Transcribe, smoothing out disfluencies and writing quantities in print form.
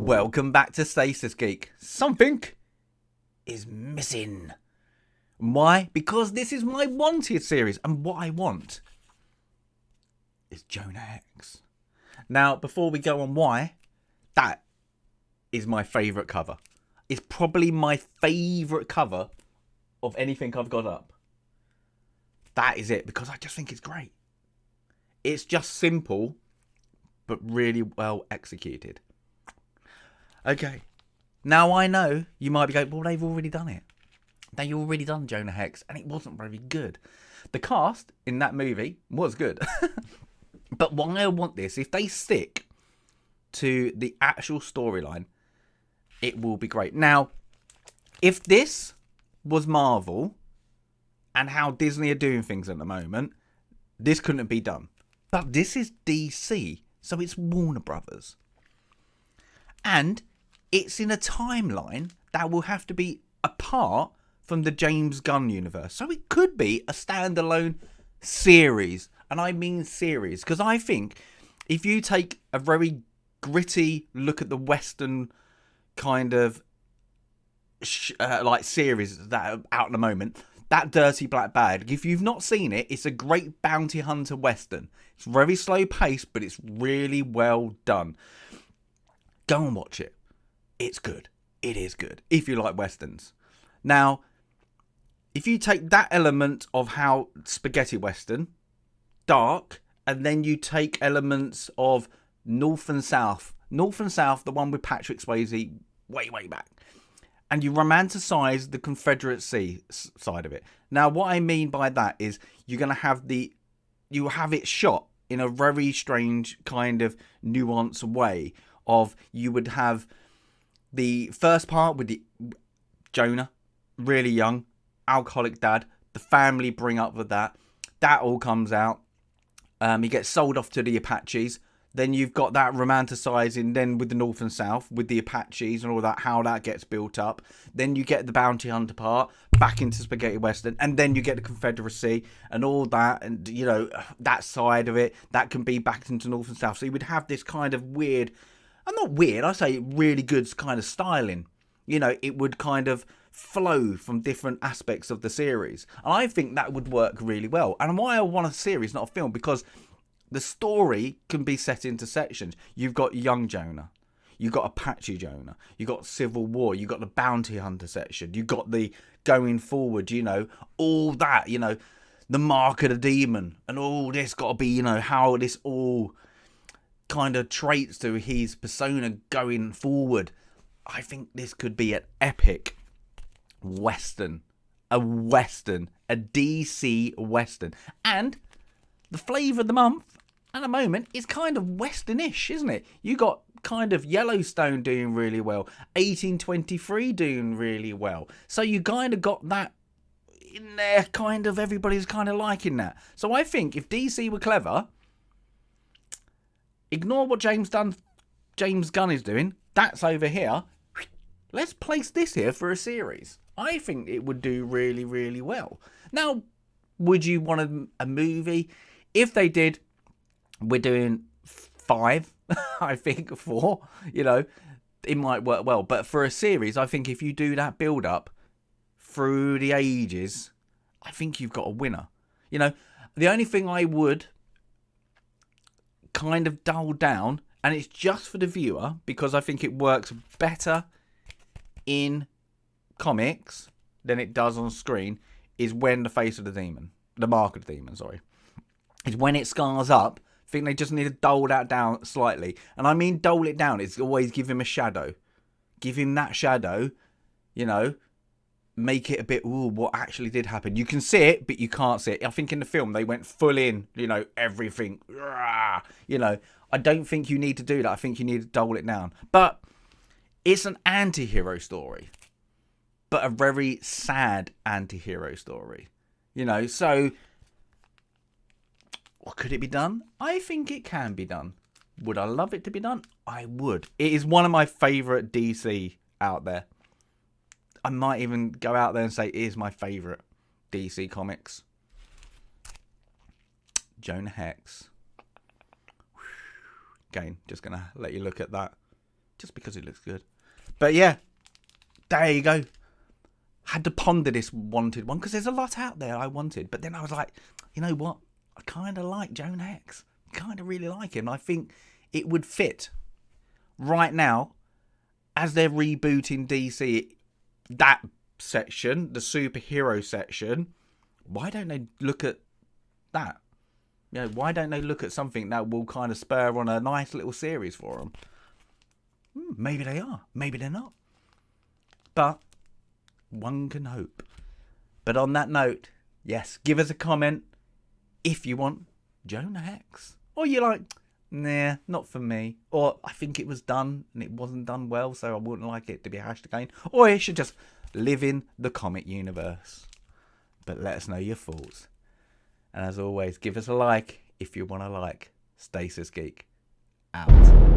Welcome back to Stasis, Geek. Something is missing. Why? Because this is my wanted series, and what I want is Jonah Hex. Now, before we go on why, that is my favourite cover. It's probably my favourite cover of anything I've got up. That is it, because I just think it's great. It's just simple, but really well executed. Okay, now I know you might be going, well, they've already done it. They already done Jonah Hex, and it wasn't very good. The cast in that movie was good. But why I want this, if they stick to the actual storyline, it will be great. Now, if this was Marvel and how Disney are doing things at the moment, this couldn't be done. But this is DC, so it's Warner Brothers. And it's in a timeline that will have to be apart from the James Gunn universe. So it could be a standalone series. And I mean series. Because I think if you take a very gritty look at the Western kind of like series that are out at the moment, that Dirty Black Bag, if you've not seen it, it's a great bounty hunter Western. It's very slow paced, but it's really well done. Go and watch it. It's good. It is good. If you like Westerns. Now, if you take that element of how spaghetti Western, dark, and then you take elements of North and South. North and South, the one with Patrick Swayze way back. And you romanticize the Confederacy side of it. Now, what I mean by that is you're going to have you have it shot in a very strange kind of nuanced way of you would have the first part with the Jonah, really young, alcoholic dad, the family bring up with that all comes out. He gets sold off to the Apaches. Then you've got that romanticizing then with the North and South, with the Apaches and all that, how that gets built up. Then you get the bounty hunter part, back into spaghetti Western. And then you get the Confederacy and all that. And, you know, that side of it, that can be back into North and South. So you would have this kind of weird, and not weird, I say really good kind of styling. You know, it would kind of flow from different aspects of the series. And I think that would work really well. And why I want a series, not a film, because the story can be set into sections. You've got young Jonah. You've got Apache Jonah. You've got Civil War. You've got the bounty hunter section. You've got the going forward, you know, all that, you know, the mark of the demon. And all this got to be, you know, how this all kind of traits to his persona going forward. I think this could be an epic Western. A Western. A DC Western. And the flavour of the month at the moment is kind of Westernish, isn't it? You got kind of Yellowstone doing really well, 1823 doing really well. So you kind of got that in there, kind of everybody's kind of liking that. So I think if DC were clever, ignore what James Gunn is doing. That's over here. Let's place this here for a series. I think it would do really, really well. Now, would you want a movie? If they did, we're doing 5, I think 4, you know, it might work well. But for a series, I think if you do that build up through the ages, I think you've got a winner. You know, the only thing I would kind of dull down, and it's just for the viewer, because I think it works better in comics than it does on screen, is when the face of the demon, the mark of the demon, sorry, is when it scars up. I think they just need to dull that down slightly. And I mean dull it down. It's always give him a shadow. Give him that shadow, you know, make it a bit, ooh, what actually did happen. You can see it, but you can't see it. I think in the film they went full in, you know, everything. You know, I don't think you need to do that. I think you need to dull it down. But it's an anti-hero story. But a very sad anti-hero story. You know, so could it be done? I think it can be done. Would I love it to be done? I would. It is one of my favourite DC out there. I might even go out there and say it is my favourite DC comics. Jonah Hex. Again, just going to let you look at that. just because it looks good. But yeah, there you go. Had to ponder this wanted one because there's a lot out there I wanted. But then I was like, you know what? I kind of like Jonah Hex. Kind of really like him. I think it would fit right now as they're rebooting DC. That section, the superhero section, why don't they look at that? You know, why don't they look at something that will kind of spur on a nice little series for them? Maybe they are. Maybe they're not. But one can hope. But on that note, yes, give us a comment if you want Jonah Hex. Or you're like, nah, not for me. Or I think it was done and it wasn't done well, so I wouldn't like it to be hashed again. Or it should just live in the comic universe. But let us know your thoughts. And as always, give us a like if you want to like. Stasis Geek out.